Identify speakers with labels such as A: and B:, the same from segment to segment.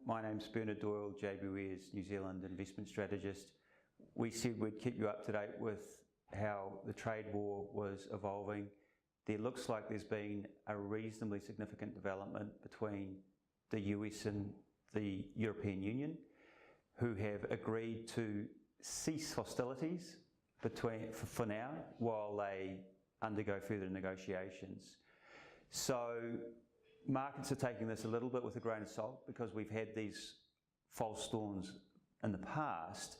A: My name's Bernard Doyle, JBWere New Zealand Investment Strategist. We said we'd keep you up to date with how the trade war was evolving. There looks like there's been a reasonably significant development between the US and the European Union, who have agreed to cease hostilities for now while they undergo further negotiations. So markets are taking this a little bit with a grain of salt because we've had these false dawns in the past,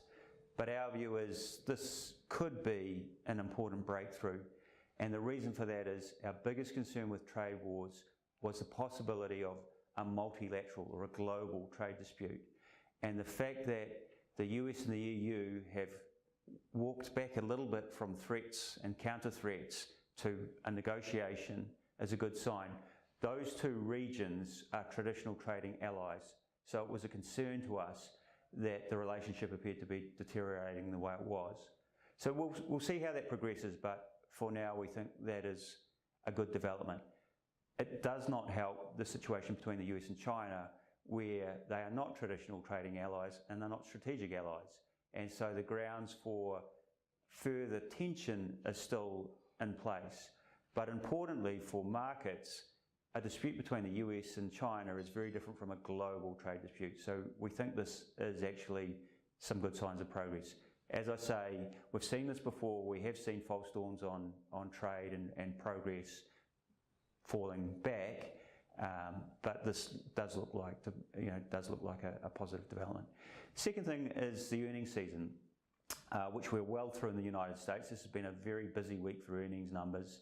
A: but our view is this could be an important breakthrough. And the reason for that is our biggest concern with trade wars was the possibility of a multilateral or a global trade dispute. And the fact that the US and the EU have walked back a little bit from threats and counter threats to a negotiation is a good sign. Those two regions are traditional trading allies, so it was a concern to us that the relationship appeared to be deteriorating the way it was. So we'll see how that progresses, but for now we think that is a good development. It does not help the situation between the US and China, where they are not traditional trading allies and they're not strategic allies. And so the grounds for further tension are still in place. But importantly for markets, a dispute between the US and China is very different from a global trade dispute. So we think this is actually some good signs of progress. As I say, we've seen this before. We have seen false dawns on trade and progress falling back, but this does look like a positive development. Second thing is the earnings season, which we're well through in the United States. This has been a very busy week for earnings numbers.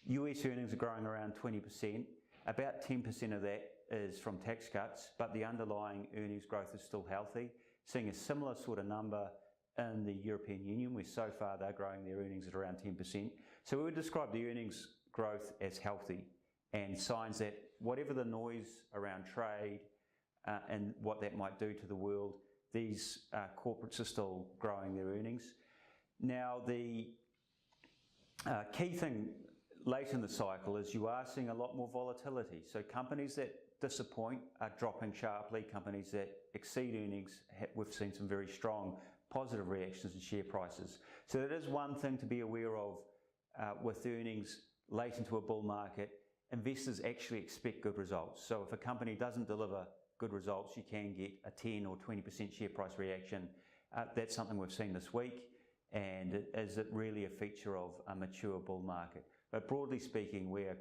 A: US earnings are growing around 20%. About 10% of that is from tax cuts, but the underlying earnings growth is still healthy. Seeing a similar sort of number in the European Union, where so far they're growing their earnings at around 10%. So we would describe the earnings growth as healthy and signs that whatever the noise around trade and what that might do to the world, these corporates are still growing their earnings. Now the key thing late in the cycle is you are seeing a lot more volatility. So companies that disappoint are dropping sharply. Companies that exceed earnings, we've seen some very strong positive reactions in share prices. So that is one thing to be aware of with earnings late into a bull market. Investors actually expect good results. So if a company doesn't deliver good results, you can get a 10 or 20% share price reaction. That's something we've seen this week. And is it really a feature of a mature bull market? But broadly speaking, we're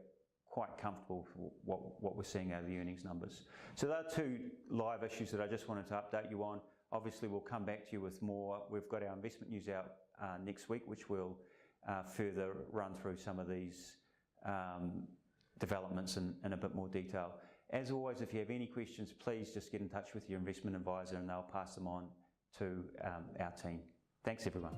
A: quite comfortable with what we're seeing out of the earnings numbers. So there are two live issues that I just wanted to update you on. Obviously, we'll come back to you with more. We've got our investment news out next week, which will further run through some of these developments in a bit more detail. As always, if you have any questions, please just get in touch with your investment advisor and they'll pass them on to our team. Thanks, everyone.